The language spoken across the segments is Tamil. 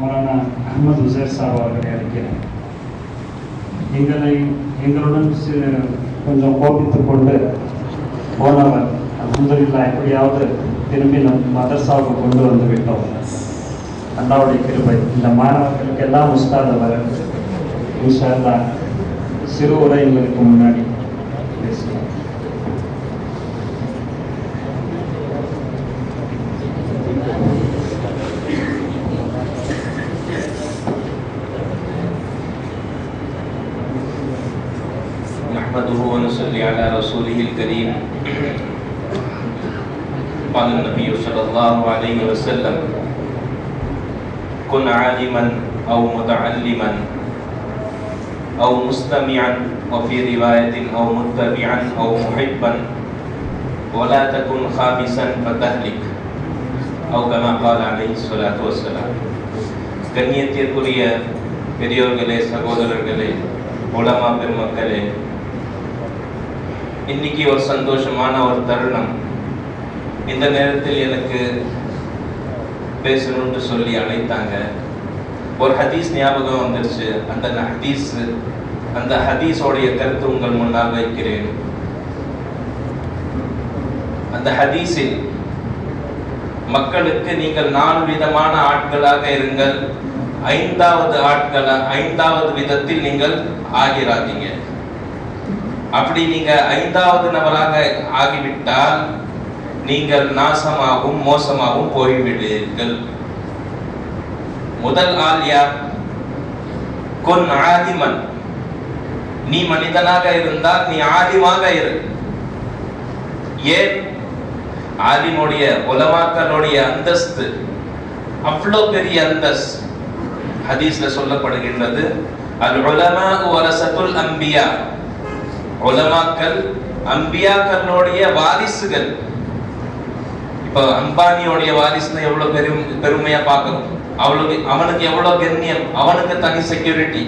மௌலானா அஹ்மத் உசைர் சாப் அவர்களை அழைக்கிறேன். எங்களுடன் கொஞ்சம் கோபித்துக் கொண்டு போனவர் அல்ஹம்துலில்லாஹ் எப்படியாவது திரும்பி நம் மதரசாவுக்கு கொண்டு வந்து விட்டோம். அல்லாஹ்வுடைய கிருபை. இந்த மாணவர்களுக்கு எல்லாம் உஸ்தாத் அவர் இன்ஷா அல்லாஹ் சிறு உரை எங்களுக்கு முன்னாடி பேசுகிறோம். نحمده ونصلي على رسوله الكريم. قال النبي صلى الله عليه وسلم كن عالما أو متعلما أو مستمعا وفي رواية أو متبعا أو محبا ولا تكن خامسا فتهلك أو كما قال عليه الصلاة والسلام. கண்ணியத்திற்குரிய பெரியோர்களே, சகோதரர்களே, உலமா பெருமக்களே, இன்னைக்கு ஒரு சந்தோஷமான ஒரு தருணம். இந்த நேரத்தில் எனக்கு பேசணும்னு சொல்லி அழைத்தாங்க. ஒரு ஹதீஸ் ஞாபகம் வந்துருச்சு. அந்த ஹதீஸோடைய கருத்து உங்கள் முன்னால் வைக்கிறேன். அந்த ஹதீஸில் மக்களுக்கு நீங்கள் 4 விதமான ஆட்களாக இருங்கள், 5வது விதத்தில் நீங்கள் ஆகிறாதீங்க. அப்படி நீங்க 5வது நபராக ஆகிவிட்டால் நீங்கள் நாசமாகவும் மோசமாகவும் போய்விடுவீர்கள். முதல் ஆள் யார்? குன் ஆலிமன். நீ மனிதனாக இருந்தால் நீ ஆலிமாக இரு. ஏன்? ஆலிமுடைய உலமாக்களுடைய அந்தஸ்து அவ்வளோ பெரிய அந்தஸ்து. ஹதீஸ்ல சொல்லப்படுகின்றது, அல் உலமா வரசத்துல் அம்பியா. உலமாக்கள் அம்பியாக்களுடைய வாரிசுகள். இப்போ அம்பானியோடைய வாரிசுன்னு எவ்வளவு பெருமையா பார்க்கணும். அவனுக்கு எவ்வளவு கண்ணியம், அவனுக்கு தனி செக்யூரிட்டி.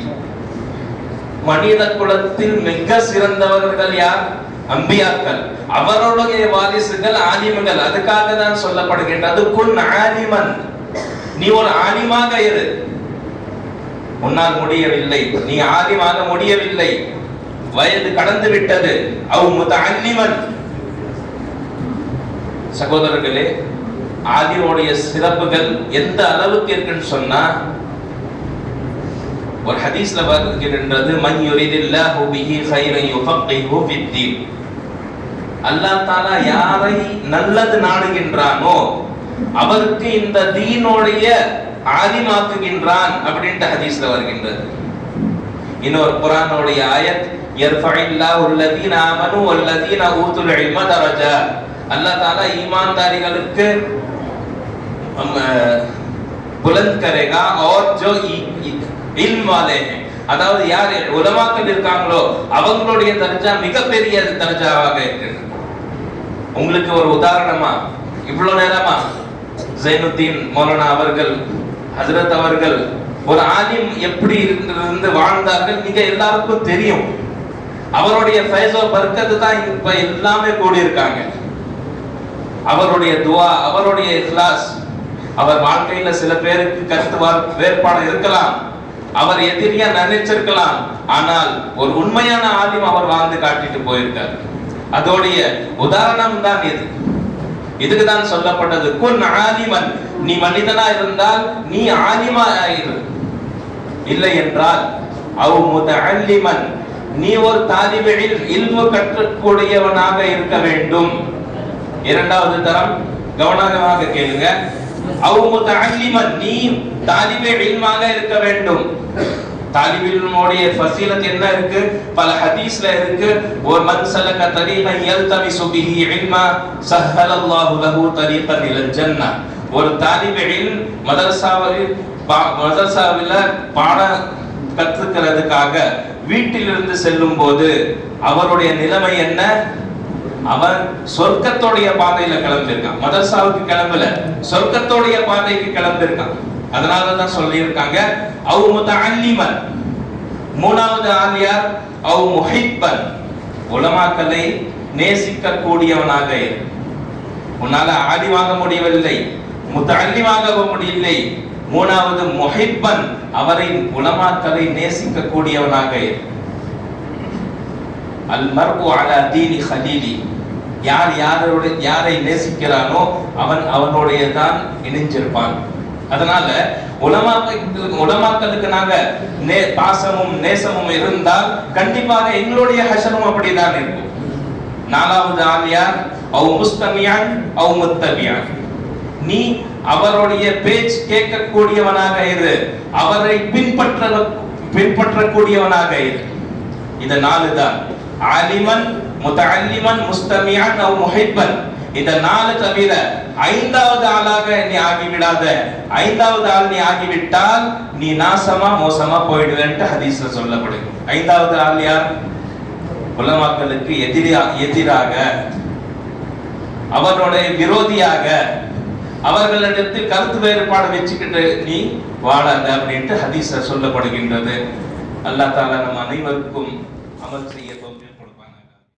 மனித குலத்தில் மிக சிறந்தவர்கள் யார்? அம்பியாக்கள். அவருடைய வாரிசுகள் ஆலிம்கள். அதுக்காக தான் சொல்லப்படுகின்றது குன் ஆலிமன். நீ ஒரு ஆலிமாக இரு. உன்னால் முடியவில்லை, நீ ஆலிமாக முடியவில்லை, வயது கடந்து விட்டது. அவ் முத்தஅல்லிமன். சகோதரர்களே, ஆலிமுடைய சிறப்புகள் எந்த அளவுக்கு இருக்குன்னு சொன்னா, ஒரு ஹதீஸ்ல வருகின்றது, மன் யுரிதில்லாஹு பிஹி கைரன் யுஃபக்கிஹு ஃபித்தீன். அல்லாஹ் தஆலா யாரை நல்லது நாடுகின்றானோ அவருக்கு இந்த தீனுடைய ஆலிமாக்குகின்றான் அப்படின்ற ஹதீஸ்ல வருகின்றது. இன்னொரு குர்ஆனுடைய ஆயத், யர்ஃபஇல்லாஹு அல்லதீன ஆமனு வல்லதீன ஊதுல் இல்ம தரஜாத். அல்லாஹ் தஆலா ईमानदारीகளுக்கு बुलंद करेगा और जो इल्म वाले हैं, அதாவது யார் உலமாக்கள் இருக்காங்களோ அவங்களுடைய தர்ஜா மிகப்பெரிய தர்ஜாவாக இருக்கு. உங்களுக்கு ஒரு உதாரணமா, இவ்வளவு நேரமா ஜைனுத்தீன் மௌலானா அவர்கள், ஹஜ்ரத் அவர்கள் ஒரு ஆலிம் எப்படி இருந்து வாழ்ந்தார்கள் நீங்க எல்லாருக்கும் தெரியும். அவருடைய ஃபைஸோ பர்க்கத்து தான் இப்ப எல்லாமே கூடி இருக்காங்க. அவருடைய துஆ, அவருடைய இக்லாஸ். அவர் வாழ்க்கையில சில பேருக்கு கருத்து வேறுபாடு இருக்கலாம், அவர் எதிரியா நினைச்சிருக்கலாம், ஆனால் ஒரு உண்மையான ஆலிம் அவர் வாழ்ந்து காட்டிட்டு போயிருக்கார். அதோடைய உதாரணம் தான் இது. இதுக்கு தான் சொல்லப்பட்டது குன் ஆலிமன். நீ மனிதனா இருந்தால் நீ ஆலிமா இரு. இல்லை என்றால் அவ் முத்தஅல்லிமன், நீ ஒரு தாலிபு இல்மு கற்றக்கூடியவனாக இருக்க வேண்டும். 2வது தரம் கவனமாக கேளுங்க. அவ் முத்தஅல்லிமன், நீ தாலிபு இல்மாக இருக்க வேண்டும். தாலிபு இல்முடைய ஃபஸீலத் என்ன இருக்கு? பல ஹதீஸ்ல இருக்கு. வ மன் சலக தரீகன் யல்தமிசு பிஹி இல்மா ஸஹ்ஹலல்லாஹு லஹு தரீகன் இலல் ஜன்னah. ஒரு தாலிபு இல்ம் மதரசாவில பாடம் கற்றுக்கிறதுக்காக வீட்டிலிருந்து செல்லும் போது அவருடைய நிலைமை என்ன? அவன் சொர்க்கத்தோடைய பாதையில கிளம்பிருக்கான். மதரசாவுக்கு கிளம்பல, சொர்க்கத்தோடைய பாதைக்கு கிளம்பிருக்கான். அதனாலதான் சொல்லி இருக்காங்க அவ் முத்தஅல்லிமன். 3வது ஆள் யார்? அவ் முஹிப்பன். உலமாக்களை நேசிக்க கூடியவனாக இரு. உன்னால ஆலிமாக முடியவில்லை, முத்தஅல்லிமாக முடியவில்லை, மூணாவது முஹிப்பன், அவரை உலமாக்களை நேசிக்க கூடியவனாக இரு. அல் மர்உ அலா தீனி ஹலீலி, யாரை நேசிக்கிறானோ அவன் அவனுடைய தான் இணைஞ்சிருப்பான். அதனால உலமாக்களுக்கு நாங்க பாசமும் நேசமும் இருந்தால் கண்டிப்பாக எங்களுடைய ஹஷரும் அப்படிதான் இருக்கும். நாலாவது ஆள் யார்? அவ் முஸ்தமியான் அவ் முத்தபியான். நீ அவருடைய பேச்சு கேட்கக்கூடியவனாக இரு, அவரை பின்பற்றக்கூடியவனாக இரு. இந்த நாலு தான். ஆலிமன், முத்தஅல்லிமன், முஸ்தமியான் அவ் முஹிப்பன். இந்த நாலு தவிர ஐந்தாவது ஆளாக நீ ஆகிவிடாத. ஐந்தாவது ஆள் நீ ஆகிவிட்டால் நீ நாசமா மோசமா போயிடுவேன்ட்டு ஹதீஸ்ல சொல்லப்படுது. ஐந்தாவது ஆள் யார்? உலமாக்களுக்கு எதிராக, அவர்களுடைய விரோதியாக, அவர்களிடத்தில் கருத்து வேறுபாடு வச்சுக்கிட்டு நீ வாழாத அப்படின்ட்டு ஹதீஸ்ல சொல்லப்படுகின்றது. அல்லாஹ் தஆலா நம் அனைவருக்கும் அமல் செய்ய தௌஃபீக்